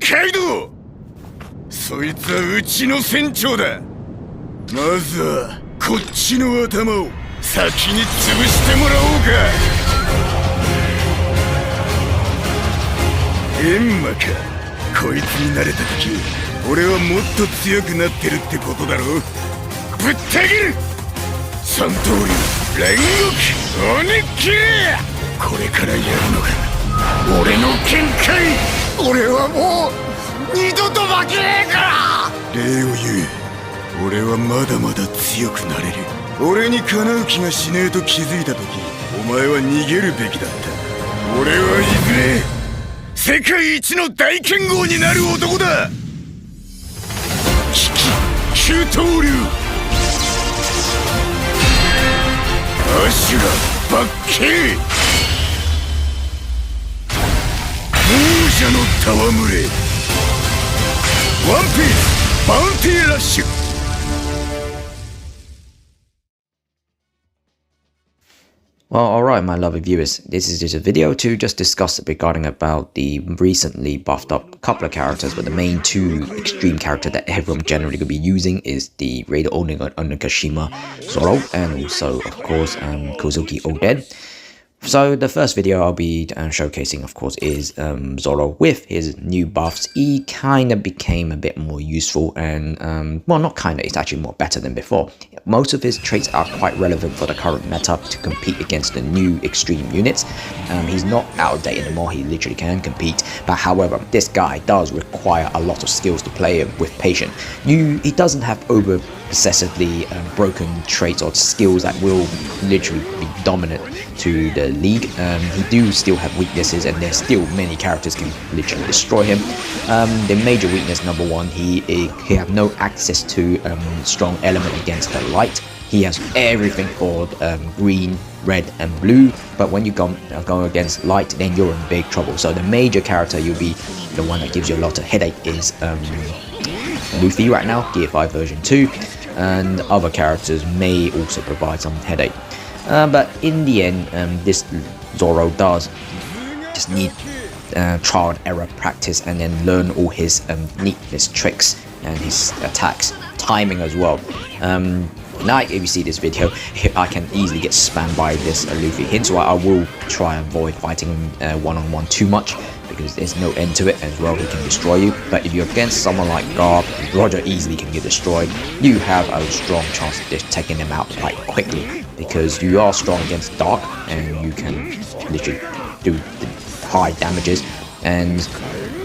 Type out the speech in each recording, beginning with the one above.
カイドウ。そいつはうちの船長だ。まずはこっちの頭を先に潰してもらおうか。エンマか。こいつに慣れた時俺はもっと強くなってるってことだろ。ぶった切る。三刀流煉獄鬼切れ。これからやるのが俺の限界。俺はもう二度と負けねえから。礼を言う。俺はまだまだ強くなれる。俺にかなう気がしねえと気づいた時お前は逃げるべきだった。俺はいずれ世界一の大剣豪になる男だ。危機九刀流アシュラバッケー王者の戯れワンピースバウンティーラッシュ。Well, alright my lovely viewers, this is just a video to just discuss regarding about the recently buffed up couple of characters, but the main two extreme character that everyone generally could be using is the Raider Onigashima Zoro and also of course Kozuki Oden. So the first video I'll be showcasing of course is Zoro with his new buffs. He kind of became a bit more useful and well not kind of, it's actually more better than before. Most of his traits are quite relevant for the current meta to compete against the new extreme units. He's not out of date anymore, he literally can compete, but however this guy does require a lot of skills to play him with patience. He doesn't have over excessively broken traits or skills that will literally be dominant to the league. He do still have weaknesses and there's still many characters can literally destroy him. The major weakness number one, he have no access to strong element against the light. He has everything for green, red and blue, but when you go against light then you're in big trouble. So the major character you'll be the one that gives you a lot of headache is Luffy right now, Gear 5 version 2, and other characters may also provide some headache. But in the end, this Zoro does just need trial and error practice and then learn all his neatness tricks and his attacks, timing as well. Now if you see this video, I can easily get spammed by this Luffy, hence why I will try and avoid fighting him one-on-one too much, because there's no end to it as well. He can destroy you, but if you're against someone like Garb, Roger easily can get destroyed. You have a strong chance of just taking him out quite quickly, because you are strong against Dark and you can literally do the high damages. And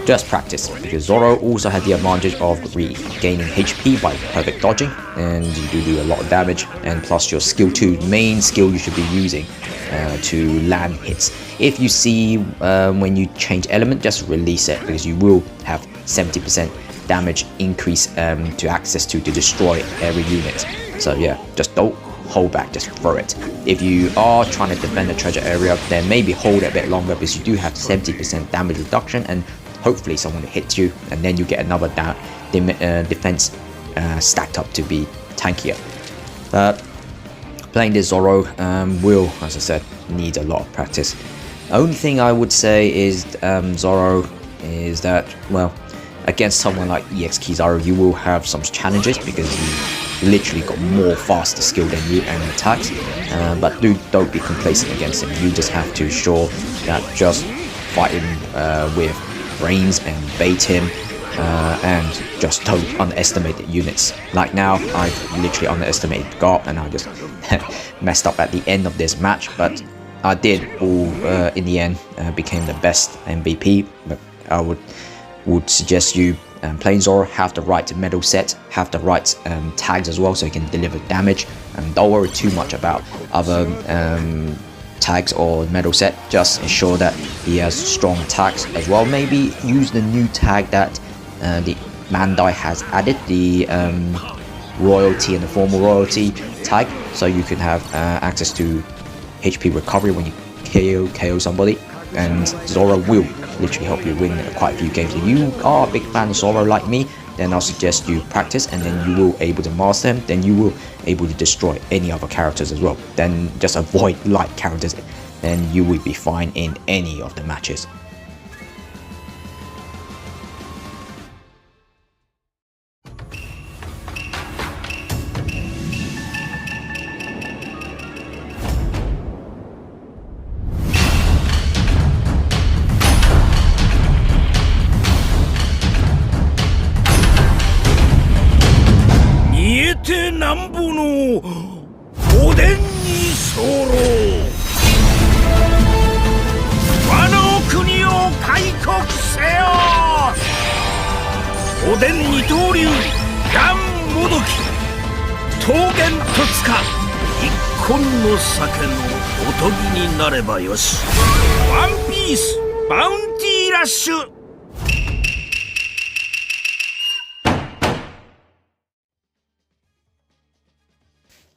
just practice, because Zoro also had the advantage of regaining HP by perfect dodging, and you do a lot of damage, and plus your skill 2, main skill you should be using to land hits. If you see when you change element, just release it, because you will have 70% damage increase to access to destroy every unit. So yeah, just don't hold back, just throw it. If you are trying to defend the treasure area, then maybe hold it a bit longer, because you do have 70% damage reduction and hopefully someone hits you, and then you get another defense stacked up to be tankier. Playing this Zoro will, as I said, need a lot of practice. Only thing I would say is Zoro is that, well, against someone like EX Kizaru, you will have some challenges because he literally got more faster skill than you and attacks. But don't be complacent against him. You just have to show that just fight him with brains and bait him, and just don't underestimate the units. Like now, I've literally underestimated Garp and I just messed up at the end of this match, but I did all in the end became the best MVP. But I would suggest you playing Zoro, have the right medal set, have the right tags as well, so you can deliver damage, and don't worry too much about other tags or medal set. Just ensure that he has strong attacks as well. Maybe use the new tag that the Bandai has added, the royalty and the formal royalty tag, so you can have access to HP recovery when you KO somebody, and Zoro will literally help you win quite a few games. If you are a big fan of Zoro like me, then I'll suggest you practice, and then you will able to master him, then you will able to destroy any other characters as well. Then just avoid light characters, then you will be fine in any of the matches. ってなんぼのおでんに候和の国を開国せよ。おでん二刀流ガンもどき桃源戸塚一本の酒のおとぎになればよし。ワンピースバウンティーラッシュ。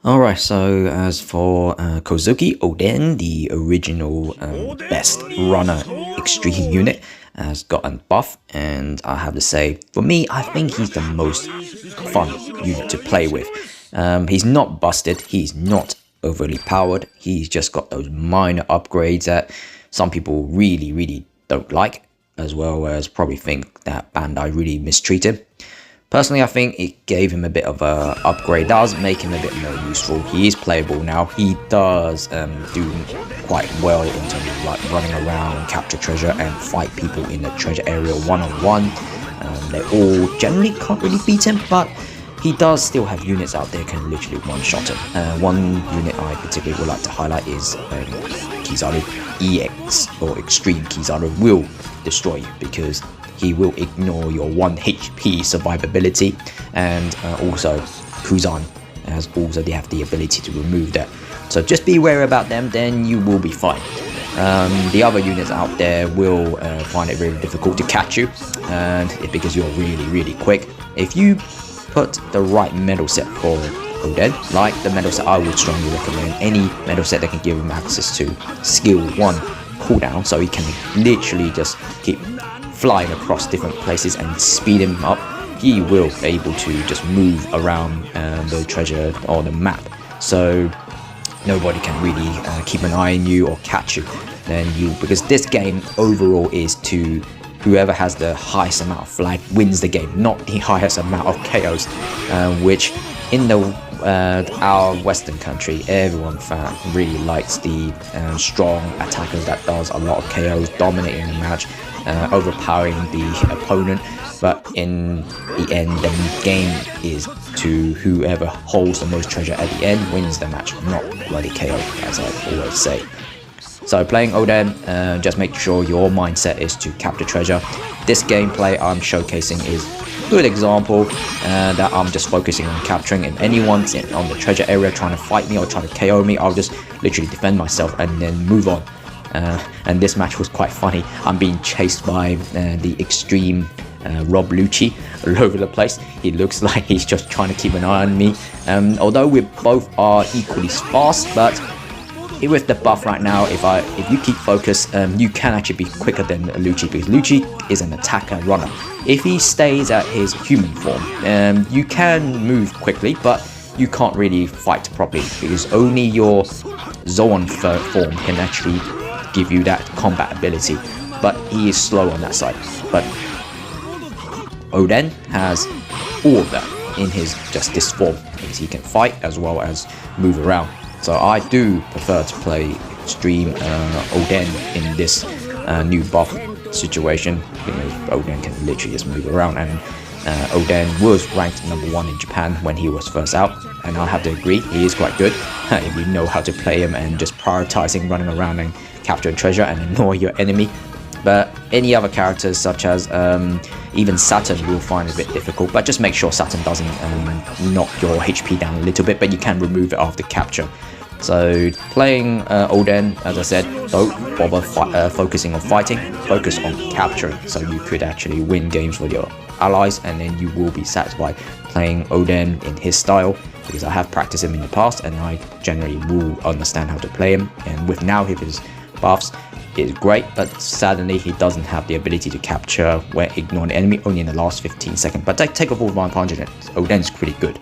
Alright, so as for Kozuki, Oden, the original best runner extreme unit, has gotten buff, and I have to say, for me, I think he's the most fun unit to play with. He's not busted, he's not overly powered, he's just got those minor upgrades that some people really don't like, as well as probably think that Bandai really mistreated. Personally, I think it gave him a bit of a upgrade, does make him a bit more useful. He is playable now. He does do quite well in terms of like running around, capture treasure, and fight people in the treasure area one-on-one. They all generally can't really beat him, but he does still have units out there can literally one-shot him. One unit I particularly would like to highlight is Kizaru EX, or Extreme Kizaru will destroy you because he will ignore your 1 HP survivability, and also Kuzan has also they have the ability to remove that. So just be wary about them, then you will be fine. The other units out there will find it really difficult to catch you, and because you're really quick. If you put the right medal set for Oden, like the medal set I would strongly recommend, any medal set that can give him access to skill 1 cooldown, so he can literally just keep flying across different places and speed him up. He will be able to just move around the treasure or the map, so nobody can really keep an eye on you or catch you. Then because this game overall is to whoever has the highest amount of flag wins the game, not the highest amount of KOs, which in the our Western country, everyone really likes the strong attackers that does a lot of KOs, dominating the match, overpowering the opponent. But in the end, the game is to whoever holds the most treasure at the end wins the match, not bloody KO, as I always say. So playing Oden, just make sure your mindset is to capture treasure. This gameplay I'm showcasing is a good example that I'm just focusing on capturing. If anyone's on the treasure area trying to fight me or trying to KO me, I'll just literally defend myself and then move on. And this match was quite funny. I'm being chased by the extreme Rob Lucci all over the place. He looks like he's just trying to keep an eye on me. Although we both are equally fast, but with the buff right now, if you keep focus, you can actually be quicker than Lucci, because Lucci is an attacker runner. If he stays at his human form, you can move quickly, but you can't really fight properly because only your Zoan form can actually give you that combat ability. But he is slow on that side. But Oden has all of that in his this form, because he can fight as well as move around. So I do prefer to play Extreme Oden in this new buff situation, because Oden can literally just move around, and Oden was ranked #1 in Japan when he was first out, and I have to agree, he is quite good if you know how to play him and just prioritizing running around and capturing treasure and ignore your enemy. But any other characters such as even Saturn will find it a bit difficult, but just make sure Saturn doesn't knock your HP down a little bit, but you can remove it after capture. So playing Oden, as I said, don't bother focusing on fighting, focus on capturing, so you could actually win games with your allies, and then you will be satisfied playing Oden in his style, because I have practiced him in the past and I generally will understand how to play him. And with now his buffs, is great, but sadly he doesn't have the ability to capture where ignoring the enemy only in the last 15 seconds. But take off all 100, Oden's pretty good.